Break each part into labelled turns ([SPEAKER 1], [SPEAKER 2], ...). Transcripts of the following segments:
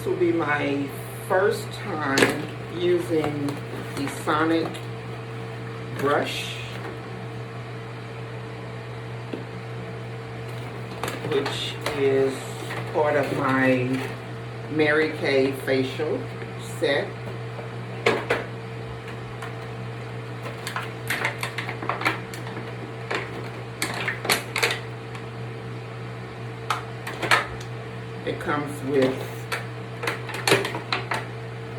[SPEAKER 1] will be my first time using the Sonic brush, which is part of my Mary Kay facial set. It comes with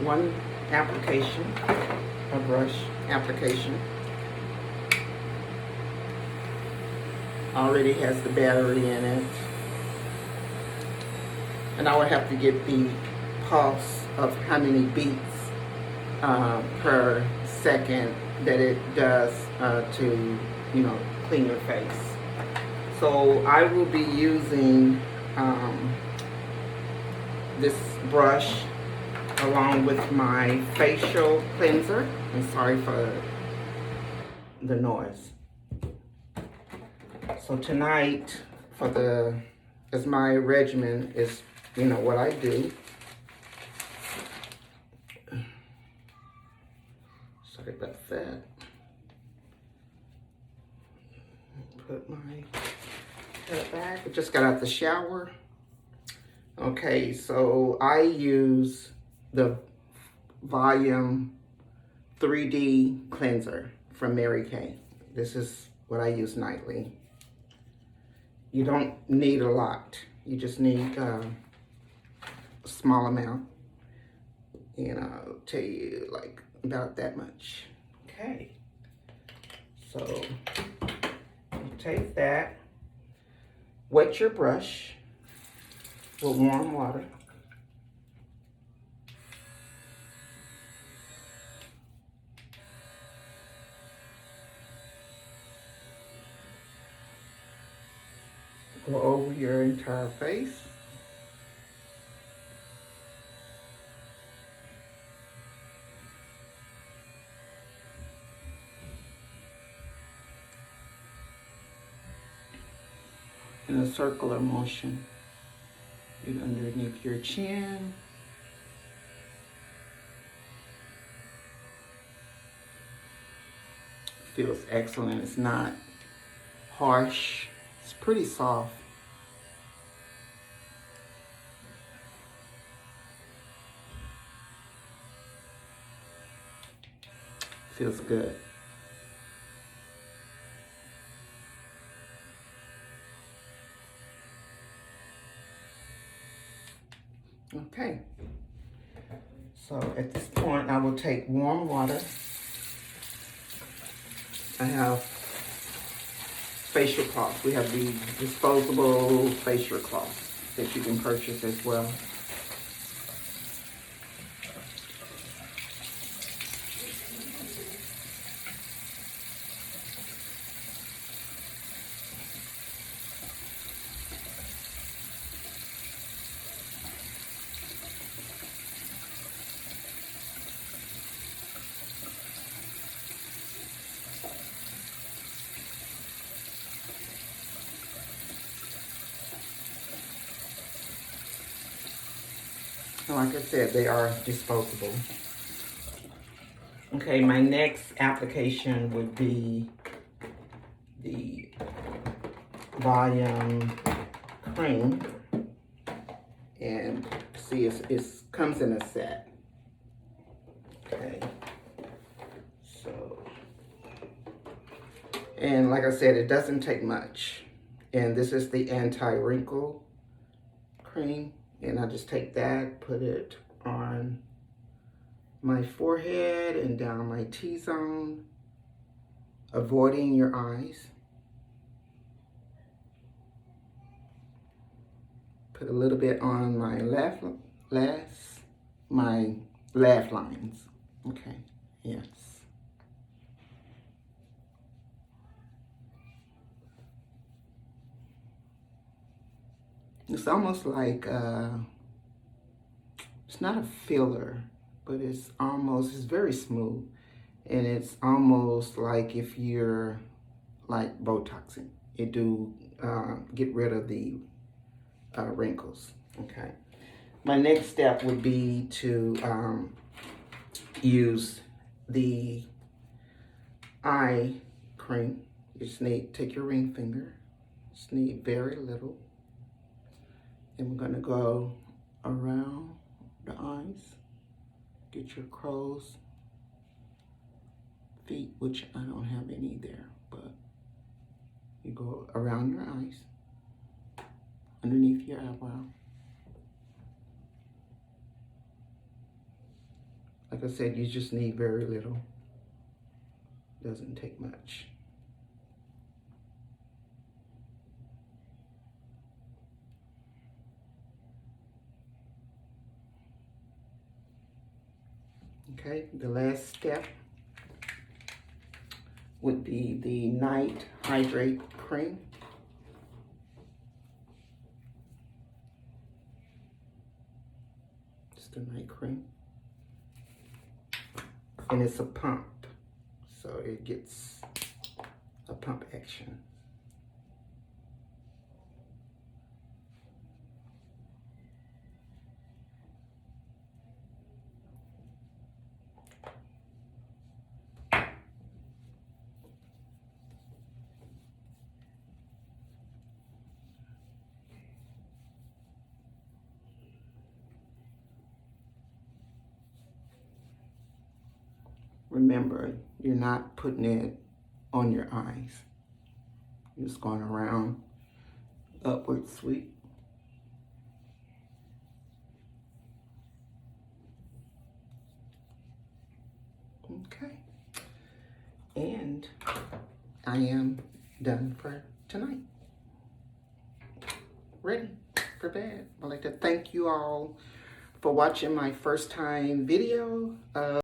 [SPEAKER 1] one application, a brush application. Already has the battery in it. And I would have to get the pulse of how many beats per second that it does to, clean your face. So I will be using this brush along with my facial cleanser. I'm sorry for the noise. So tonight, as my regimen is, what I do. Sorry about that. Put my hair back. I just got out the shower. Okay, so I use the Volume 3D cleanser from Mary Kay. This is what I use nightly. You don't need a lot. You just need a small amount. And I'll tell you like about that much. Okay. So you take that, wet your brush with warm water. Go over your entire face. In a circular motion. Underneath your chin. Feels excellent. It's not harsh. It's pretty soft. Feels good. Okay, so at this point I will take warm water. I have facial cloths. We have the disposable facial cloths that you can purchase as well. Like I said, they are disposable. Okay, my next application would be the Volume Cream. And see, it comes in a set. Okay, so, and like I said, it doesn't take much. And this is the anti-wrinkle cream. And I just take that, put it on my forehead and down my T-zone, avoiding your eyes. Put a little bit on my laugh lines. Okay, yes. It's almost like, it's not a filler, but it's very smooth. And it's almost like if you're like Botoxing. It do get rid of the wrinkles, okay? my next step would be to use the eye cream. You just need, take your ring finger, just need very little. And we're gonna go around the eyes. Get your crow's feet, which I don't have any there, but you go around your eyes, underneath your eyebrow. Like I said, you just need very little. Doesn't take much. Okay, the last step would be the Night Hydrate Cream. It's the night cream. And it's a pump, so it gets a pump action. Remember, you're not putting it on your eyes. You're just going around, upward sweep. Okay. And I am done for tonight. Ready for bed. I'd like to thank you all for watching my first time video.